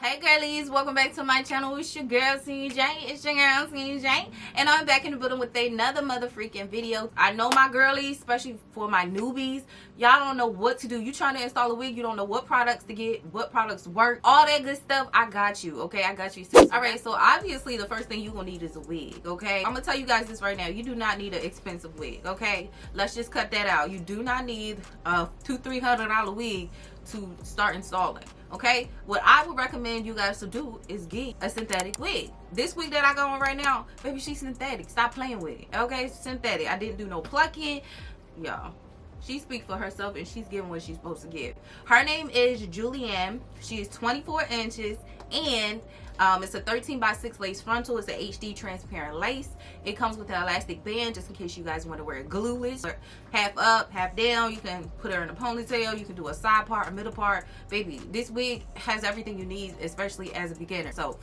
Hey girlies, welcome back to my channel. It's your girl 𝐤𝐲, it's your girl 𝐤𝐲, and I'm back in the building with another mother freaking video. I know my girlies, especially for my newbies, y'all don't know what to do. You trying to install a wig, you don't know what products to get, what products work, all that good stuff. I got you, okay? I got you, sis. Alright, so obviously the first thing you're gonna need is a wig, okay? I'm gonna tell you guys this right now. You do not need an expensive wig, okay? Let's just cut that out. You do not need a $200-300 wig to start installing. Okay, what I would recommend you guys to do is get a synthetic wig. This wig that I got on right now, baby, she's synthetic. Stop playing with it. Okay, synthetic. I didn't do no plucking, y'all. She speaks for herself and she's giving what she's supposed to give. Her name is Julianne. She is 24 inches and it's a 13x6 lace frontal. It's an HD transparent lace. It comes with an elastic band just in case you guys want to wear it glueless. Half up, half down. You can put her in a ponytail. You can do a side part, a middle part. Baby, this wig has everything you need, especially as a beginner. So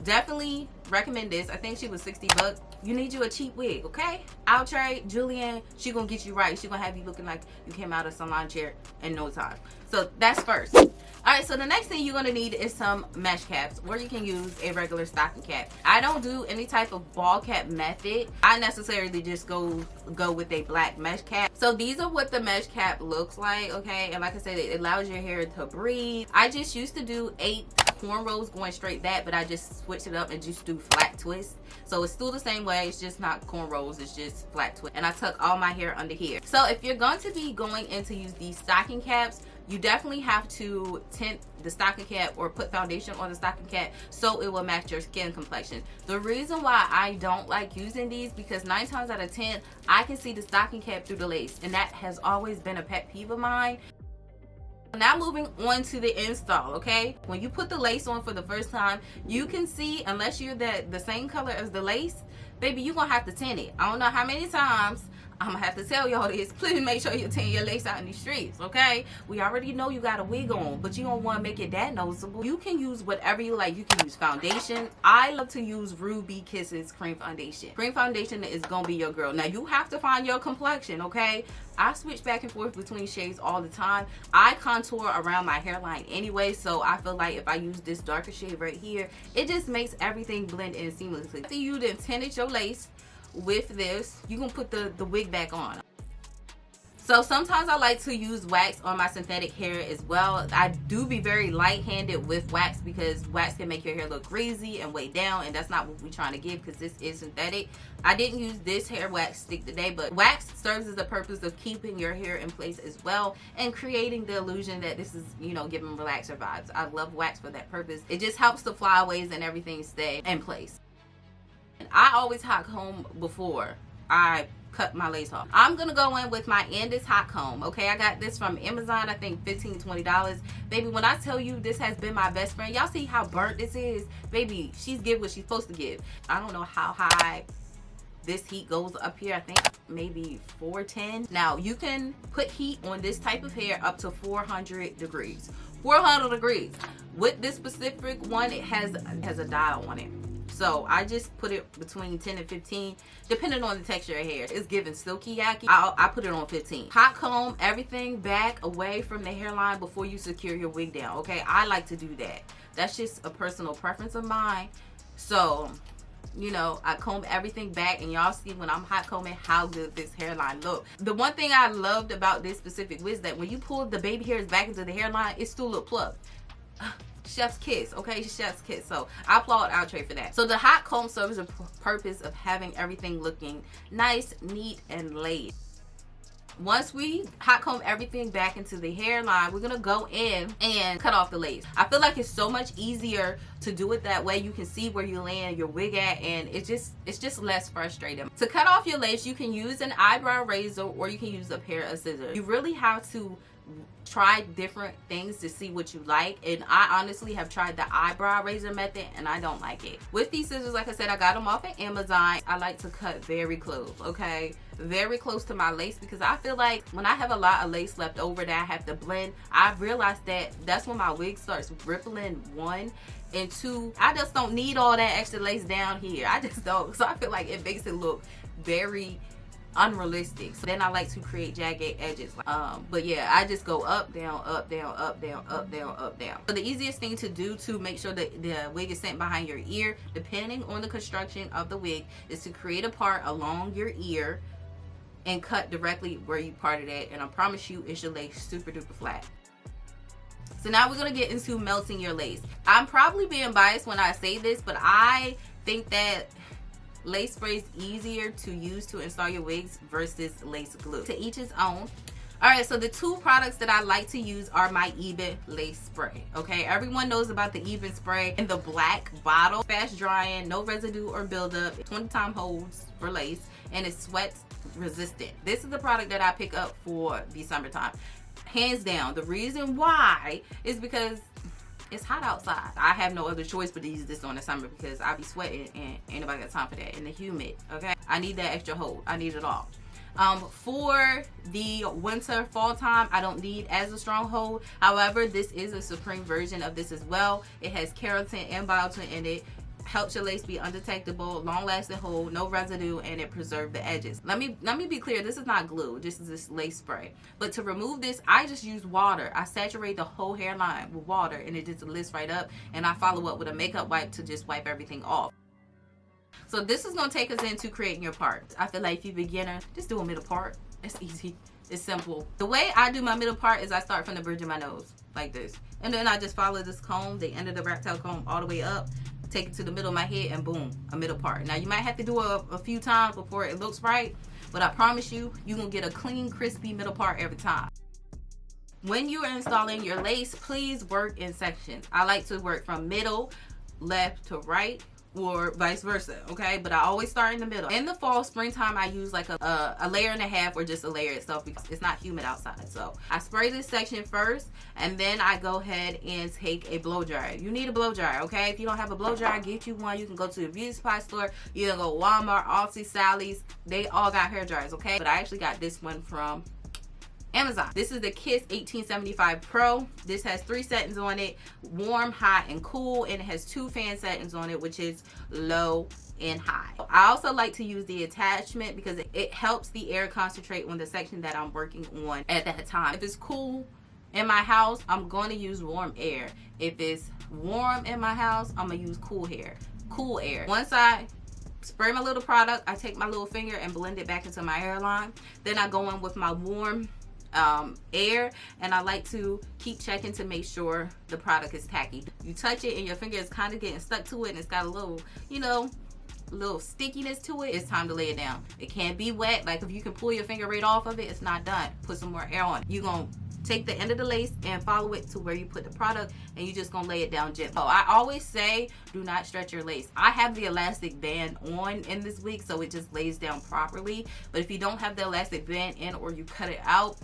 definitely recommend this. I think she was 60 bucks. You need you a cheap wig, okay? Outre Julianne, she gonna get you right. She gonna have you looking like you came out of a salon chair in no time. So that's first. Alright, so the next thing you're gonna need is some mesh caps, or you can use a regular stocking cap. I don't do any type of ball cap method. I necessarily just go with a black mesh cap. So these are what the mesh cap looks like, okay? And like I said, it allows your hair to breathe. I just used to do 8 cornrows going straight back, but I just switched it up and just do flat twists. So it's still the same way, it's just not cornrows, it's just flat twist. And I tuck all my hair under here. So if you're going to be going in to use these stocking caps, you definitely have to tint the stocking cap or put foundation on the stocking cap so it will match your skin complexion. The reason why I don't like using these, because 9 times out of 10 I can see the stocking cap through the lace, and that has always been a pet peeve of mine. Now moving on to the install, okay? When you put the lace on for the first time, you can see, unless you're the same color as the lace, baby, you're gonna have to tint it. I don't know how many times I'm gonna have to tell y'all this. Please make sure you tint your lace out in these streets, okay? We already know you got a wig on, but you don't want to make it that noticeable. You can use whatever you like. You can use foundation. I love to use Ruby Kisses cream foundation. Cream foundation is gonna be your girl. Now you have to find your complexion, okay? I switch back and forth between shades all the time. I contour around my hairline anyway, so I feel like if I use this darker shade right here, it just makes everything blend in seamlessly. After you then tinted your lace with this, you can put the wig back on. So sometimes I like to use wax on my synthetic hair as well. I do be very light-handed with wax because wax can make your hair look greasy and weigh down, and that's not what we're trying to give because this is synthetic. I didn't use this hair wax stick today, but wax serves as the purpose of keeping your hair in place as well and creating the illusion that this is, you know, giving relaxer vibes. I love wax for that purpose. It just helps the flyaways and everything stay in place. And I always hot comb before I cut my lace off. I'm gonna go in with my Indus hot comb, okay? I got this from Amazon, I think $15-20. Baby, when I tell you this has been my best friend, y'all see how burnt this is? Baby, she's give what she's supposed to give. I don't know how high this heat goes up here. I think maybe 410. Now you can put heat on this type of hair up to 400 degrees. 400 degrees. With this specific one, it has a dial on it. So I just put it between 10 and 15, depending on the texture of hair. It's giving silky yaki. I put it on 15. Hot comb everything back away from the hairline before you secure your wig down, okay? I like to do that. That's just a personal preference of mine. So, you know, I comb everything back, and y'all see when I'm hot combing how good this hairline look. The one thing I loved about this specific wig is that when you pull the baby hairs back into the hairline, it still look plucked. Chef's kiss, okay? Chef's kiss. So I applaud Outre for that. So the hot comb serves the purpose of having everything looking nice, neat, and laid. Once we hot comb everything back into the hairline, we're gonna go in and cut off the lace. I feel like it's so much easier to do it that way. You can see where you land your wig at, and it's just less frustrating. To cut off your lace, you can use an eyebrow razor or you can use a pair of scissors. You really have to try different things to see what you like, and I honestly have tried the eyebrow razor method and I don't like it. With these scissors, like I said, I got them off of Amazon. I like to cut very close, okay? Very close to my lace, because I feel like when I have a lot of lace left over that I have to blend, I've realized that that's when my wig starts rippling, 1, and 2, I just don't need all that extra lace down here. I just don't. So I feel like it makes it look very unrealistic. So then I like to create jagged edges. But yeah, I just go up, down, up, down, up, down, up, down, up, down. So the easiest thing to do to make sure that the wig is sent behind your ear, depending on the construction of the wig, is to create a part along your ear and cut directly where you parted it, and I promise you it should lay super duper flat. So now we're gonna get into melting your lace. I'm probably being biased when I say this, but I think that lace spray is easier to use to install your wigs versus lace glue. To each his own. Alright, so the two products that I like to use are my EBIN lace spray. Okay, everyone knows about the EBIN spray in the black bottle. Fast drying, no residue or buildup, 20-time holds for lace, and it's sweat resistant. This is the product that I pick up for the summertime. Hands down. The reason why is because it's hot outside. I have no other choice but to use this on the summer because I be sweating and ain't nobody got time for that. In the humid, okay? I need that extra hold. I need it all. For the winter fall time, I don't need as a strong hold. However, this is a supreme version of this as well. It has keratin and biotin in it. Helps your lace be undetectable, long-lasting hold, no residue, and it preserves the edges. Let me be clear, this is not glue, this is this lace spray. But to remove this, I just use water. I saturate the whole hairline with water and it just lifts right up, and I follow up with a makeup wipe to just wipe everything off. So this is going to take us into creating your part. I feel like if you're a beginner, just do a middle part. It's easy, it's simple. The way I do my middle part is I start from the bridge of my nose, like this. And then I just follow this comb, the end of the rat tail comb, all the way up. Take it to the middle of my head, and boom, a middle part. Now you might have to do it a few times before it looks right, but I promise you, you're gonna get a clean, crispy middle part every time. When you are installing your lace, please work in sections. I like to work from middle, left to right, or vice versa, okay? But I always start in the middle. In the fall, springtime, I use like a layer and a half or just a layer itself because it's not humid outside. So I spray this section first, and then I go ahead and take a blow dryer. You need a blow dryer, okay? If you don't have a blow dryer, get you one. You can go to the beauty supply store. You can go Walmart, Ulta, Sally's. They all got hair dryers, okay? But I actually got this one from Amazon. This is the KISS 1875 Pro. This has 3 settings on it: warm, hot, and cool, and it has 2 fan settings on it, which is low and high. I also like to use the attachment because it helps the air concentrate on the section that I'm working on at that time. If it's cool in my house, I'm going to use warm air. If it's warm in my house, I'm going to use cool air. Once I spray my little product, I take my little finger and blend it back into my hairline. Then I go in with my warm air, and I like to keep checking to make sure the product is tacky. You touch it and your finger is kind of getting stuck to it, and it's got a little, you know, little stickiness to it. It's time to lay it down. It can't be wet. Like if you can pull your finger right off of it, it's not done. Put some more air on it. You're gonna take the end of the lace and follow it to where you put the product, and you're just gonna lay it down gently. So I always say, do not stretch your lace. I have the elastic band on in this wig, so it just lays down properly. But if you don't have the elastic band in, or you cut it out,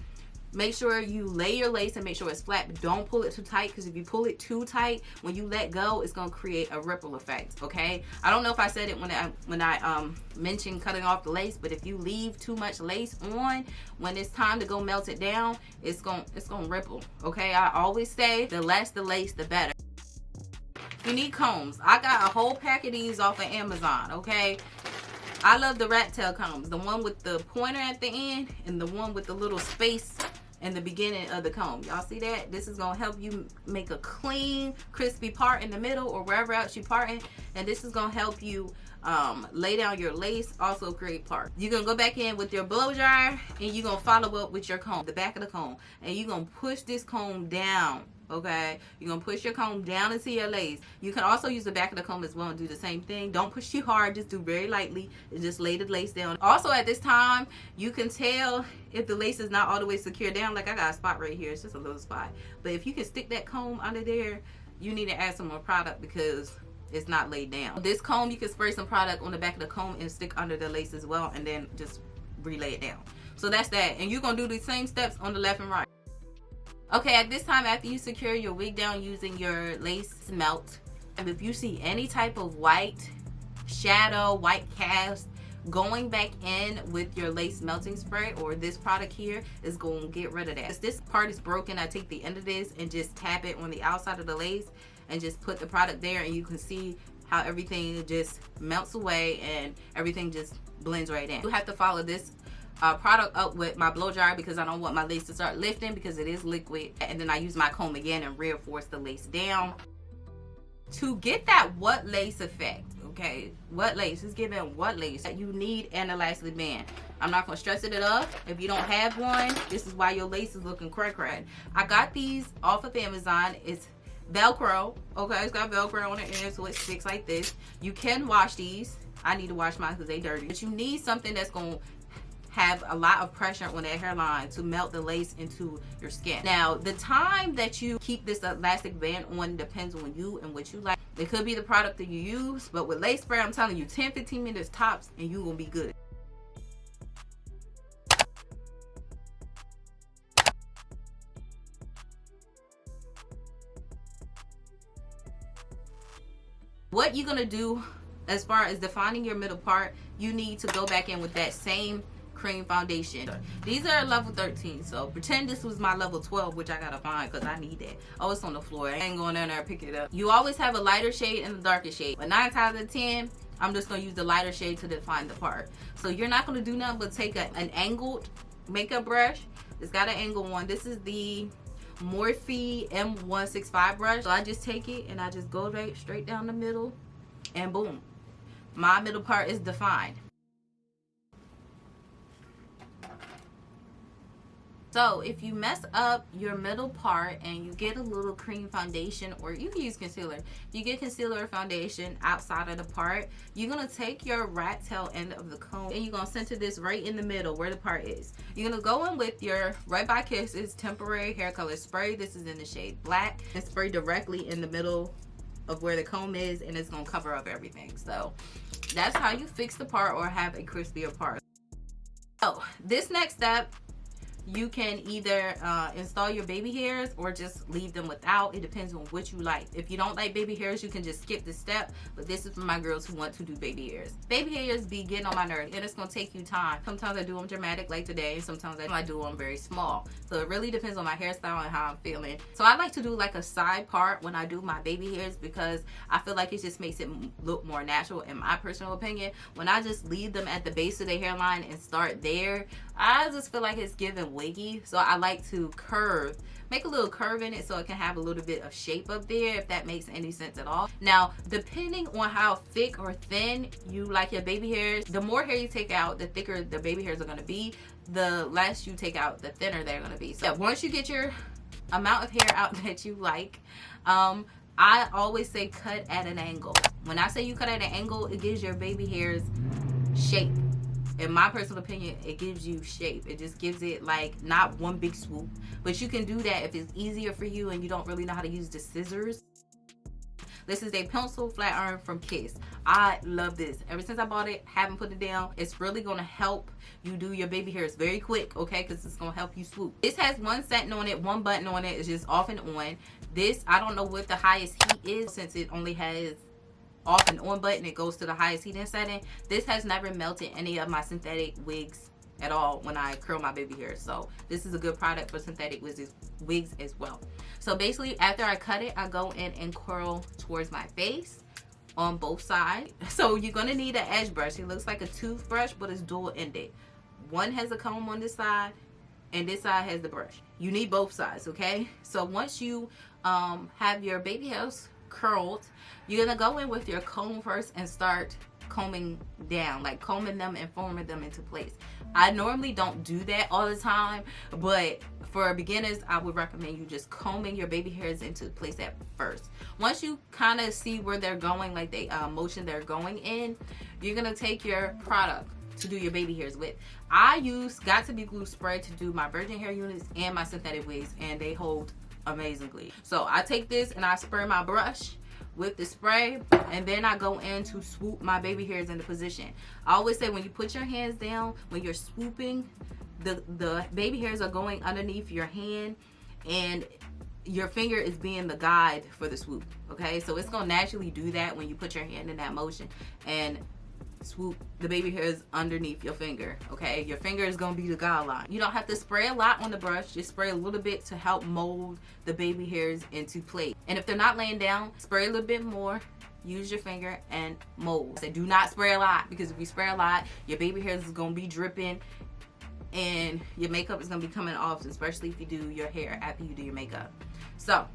make sure you lay your lace and make sure it's flat, but don't pull it too tight, because if you pull it too tight, when you let go, it's going to create a ripple effect, okay? I don't know if I said it when I mentioned cutting off the lace, but if you leave too much lace on, when it's time to go melt it down, it's going to ripple, okay? I always say the less the lace, the better. You need combs. I got a whole pack of these off of Amazon, okay? I love the rat tail combs, the one with the pointer at the end and the one with the little space in the beginning of the comb. Y'all see that? This is going to help you make a clean, crispy part in the middle or wherever else you're parting, and this is going to help you lay down your lace, also create part. You're going to go back in with your blow dryer, and you're going to follow up with your comb, the back of the comb, and you're going to push this comb down. Okay, you're gonna push your comb down into your lace. You can also use the back of the comb as well and do the same thing. Don't push too hard, just do very lightly and just lay the lace down. Also at this time, you can tell if the lace is not all the way secure down. Like I got a spot right here, it's just a little spot. But if you can stick that comb under there, you need to add some more product because it's not laid down. This comb, you can spray some product on the back of the comb and stick under the lace as well, and then just relay it down. So that's that, and you're gonna do the same steps on the left and right. Okay, at this time, after you secure your wig down using your lace melt, and if you see any type of white shadow, white cast, going back in with your lace melting spray or this product here is going to get rid of that. If this part is broken, I take the end of this and just tap it on the outside of the lace and just put the product there, and you can see how everything just melts away and everything just blends right in. You have to follow this product up with my blow dryer because I don't want my lace to start lifting because it is liquid. And then I use my comb again and reinforce the lace down to get that what lace effect. Okay, what lace is giving what lace. You need an elastic band. I'm not gonna stress it enough. If you don't have one, this is why your lace is looking crack. I got these off of Amazon. It's Velcro. Okay, it's got Velcro on the end, so it sticks like this. You can wash these. I need to wash mine because they dirty. But you need something that's gonna have a lot of pressure on that hairline to melt the lace into your skin. Now, the time that you keep this elastic band on depends on you and what you like. It could be the product that you use, but with lace spray, I'm telling you, 10-15 minutes tops and you're gonna be good. What you're gonna do as far as defining your middle part, you need to go back in with that same cream foundation. These are level 13, so pretend this was my level 12, which I gotta find because I need that. Oh, it's on the floor. I ain't going down there and pick it up. You always have a lighter shade and a darker shade, but 9 times out of 10, I'm just gonna use the lighter shade to define the part. So you're not gonna do nothing but take an angled makeup brush. It's got an angle on. This is the Morphe M165 brush. So I just take it and I just go straight down the middle, and boom, my middle part is defined. So if you mess up your middle part and you get a little cream foundation, or you can use concealer, if you get concealer or foundation outside of the part, you're going to take your rat tail end of the comb and you're going to center this right in the middle where the part is. You're going to go in with your Red by Kisses temporary hair color spray. This is in the shade black, and spray directly in the middle of where the comb is, and it's going to cover up everything. So that's how you fix the part or have a crispier part. So this next step, you can either install your baby hairs or just leave them without. It depends on what you like. If you don't like baby hairs, you can just skip this step, but this is for my girls who want to do baby hairs. Baby hairs be getting on my nerves, and it's going to take you time. Sometimes I do them dramatic like today, and sometimes I do them very small. So it really depends on my hairstyle and how I'm feeling. So I like to do like a side part when I do my baby hairs because I feel like it just makes it look more natural in my personal opinion. When I just leave them at the base of their hairline and start there, I just feel like it's giving wiggy. So I like to curve, make a little curve in it so it can have a little bit of shape up there, if that makes any sense at all. Now, depending on how thick or thin you like your baby hairs, the more hair you take out, the thicker the baby hairs are going to be. The less you take out, the thinner they're going to be. So yeah, once you get your amount of hair out that you like, I always say cut at an angle. When I say you cut at an angle, it gives your baby hairs shape. In my personal opinion, it gives you shape. It just gives it like not one big swoop, but you can do that if it's easier for you and you don't really know how to use the scissors. This is a pencil flat iron from Kiss. I love this. Ever since I bought it, haven't put it down. It's really gonna help you do your baby hairs very quick, okay? Because it's gonna help you swoop. This has one setting on it, one button on it. It's just off and on. This, I don't know what the highest heat is since it only has off and on button. It goes to the highest heating setting. This has never melted any of my synthetic wigs at all when I curl my baby hair. So this is a good product for synthetic wigs as well. So basically, after I cut it, I go in and curl towards my face on both sides. So you're gonna need an edge brush. It looks like a toothbrush, but it's dual ended. One has a comb on this side and this side has the brush. You need both sides, okay? So once you have your baby hairs curled, you're gonna go in with your comb first and start combing down, like combing them and forming them into place. I normally don't do that all the time, but for beginners, I would recommend you just combing your baby hairs into place at first. Once you kind of see where they're going, like the motion they're going in, you're gonna take your product to do your baby hairs with. I use got2b spray to do my virgin hair units and my synthetic wigs, and they hold amazingly. So I take this and I spray my brush with the spray, and then I go in to swoop my baby hairs into position. I always say when you put your hands down, when you're swooping, the baby hairs are going underneath your hand and your finger is being the guide for the swoop, okay? So it's gonna naturally do that when you put your hand in that motion and swoop the baby hairs underneath your finger, okay? Your finger is gonna be the guideline. You don't have to spray a lot on the brush, just spray a little bit to help mold the baby hairs into place. And if they're not laying down, spray a little bit more, use your finger and mold. So do not spray a lot, because if you spray a lot, your baby hairs is gonna be dripping and your makeup is going to be coming off, especially if you do your hair after you do your makeup. So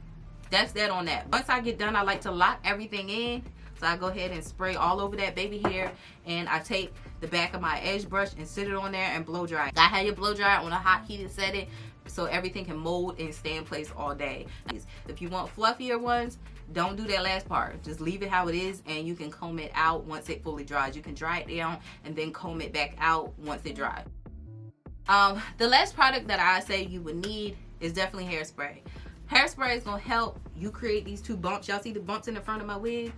that's that on that. Once I get done, I like to lock everything in. So I go ahead and spray all over that baby hair, and I take the back of my edge brush and sit it on there and blow dry. I have your blow dryer on a hot heated setting so everything can mold and stay in place all day. If you want fluffier ones, don't do that last part. Just leave it how it is, and you can comb it out once it fully dries. You can dry it down and then comb it back out once it dries. The last product that I say you would need is definitely hairspray. Hairspray is going to help you create these two bumps. Y'all see the bumps in the front of my wig?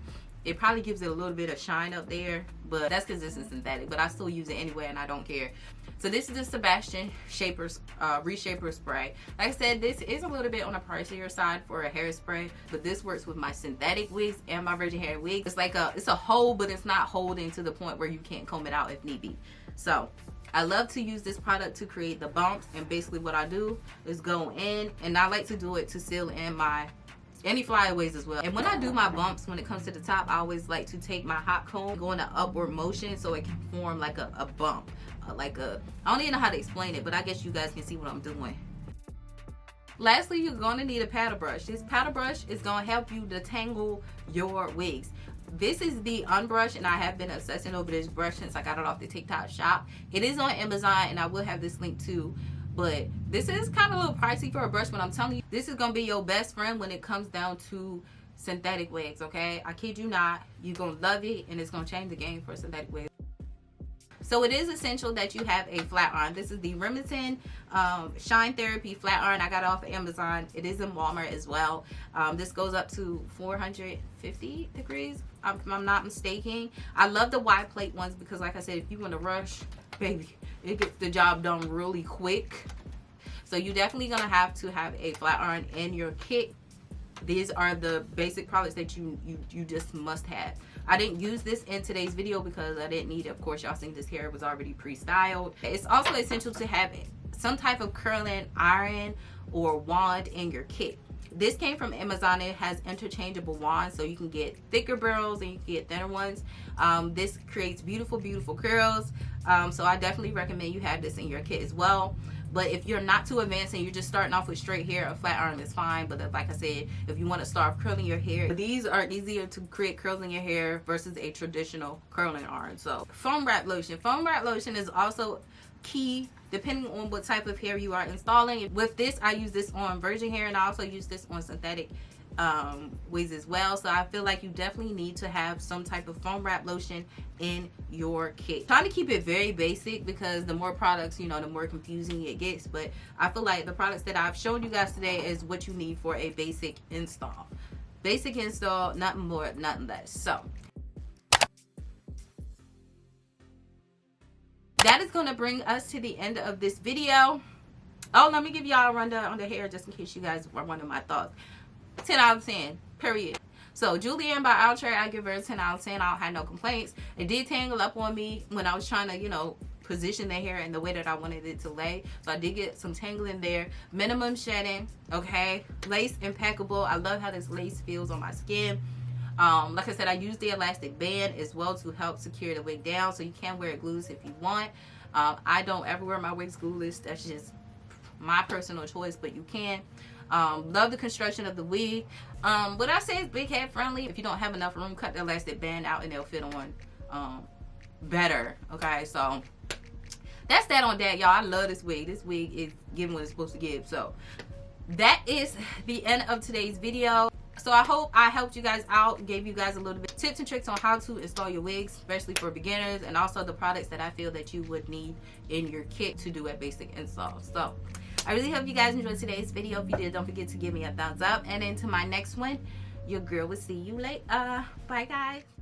It probably gives it a little bit of shine up there, but that's because this is synthetic, but I still use it anyway and I don't care. So this is the Sebastian Reshaper Spray. Like I said, this is a little bit on the pricier side for a hairspray, but this works with my synthetic wigs and my virgin hair wigs. It's like it's a hold, but it's not holding to the point where you can't comb it out if need be. So I love to use this product to create the bumps, and basically what I do is go in, and I like to do it to seal in any flyaways as well. And when I do my bumps, when it comes to the top, I always like to take my hot comb, go in an upward motion so it can form like a bump. I don't even know how to explain it, but I guess you guys can see what I'm doing. Lastly, you're going to need a paddle brush. This paddle brush is going to help you detangle your wigs. This is the Unbrush, and I have been obsessing over this brush since I got it off the TikTok shop. It is on Amazon, and I will have this link too. But this is kind of a little pricey for a brush, but I'm telling you, this is going to be your best friend when it comes down to synthetic wigs, okay? I kid you not. You're going to love it, and it's going to change the game for synthetic wigs. So it is essential that you have a flat iron. This is the Remington Shine Therapy Flat Iron. I got it off of Amazon. It is in Walmart as well. This goes up to 450 degrees, if I'm not mistaken. I love the wide plate ones because, like I said, if you want to rush, baby, it gets the job done really quick. So you're definitely going to have a flat iron in your kit. These are the basic products that you just must have. I didn't use this in today's video because I didn't need it. Of course, y'all seen this hair was already pre-styled. It's also essential to have some type of curling iron or wand in your kit. This came from Amazon. It has interchangeable wands, so you can get thicker barrels and you can get thinner ones. This creates beautiful, beautiful curls. So I definitely recommend you have this in your kit as well. But if you're not too advanced and you're just starting off with straight hair, a flat iron is fine. But like I said, if you want to start curling your hair, these are easier to create curls in your hair versus a traditional curling iron. So foam wrap lotion. Foam wrap lotion is also key depending on what type of hair you are installing. With this, I use this on virgin hair, and I also use this on synthetic wigs as well. So I feel like you definitely need to have some type of foam wrap lotion in your kit. Trying to keep it very basic because the more products, you know, the more confusing it gets, but I feel like the products that I've shown you guys today is what you need for a basic install. Basic install, nothing more, nothing less. So that is going to bring us to the end of this video. Oh, let me give y'all a rundown on the hair just in case you guys were wondering my thoughts. 10 out of 10, period. So Julianne by Outre, I give her a 10 out of 10. I don't have no complaints. It did tangle up on me when I was trying to, you know, position the hair in the way that I wanted it to lay. So I did get some tangling there. Minimum shedding, okay. Lace impeccable. I love how this lace feels on my skin. Like I said, I use the elastic band as well to help secure the wig down, so you can wear it glueless if you want. I don't ever wear my wigs glueless. That's just my personal choice, but you can. Love the construction of the wig. What I say is big head friendly. If you don't have enough room, cut the elastic band out and they'll fit on better. Okay, so that's that on that, y'all. I love this wig. This wig is giving what it's supposed to give. So that is the end of today's video. So I hope I helped you guys out, gave you guys a little bit of tips and tricks on how to install your wigs, especially for beginners, and also the products that I feel that you would need in your kit to do a basic install. So I really hope you guys enjoyed today's video. If you did, don't forget to give me a thumbs up. And into my next one, your girl will see you later. Bye, guys.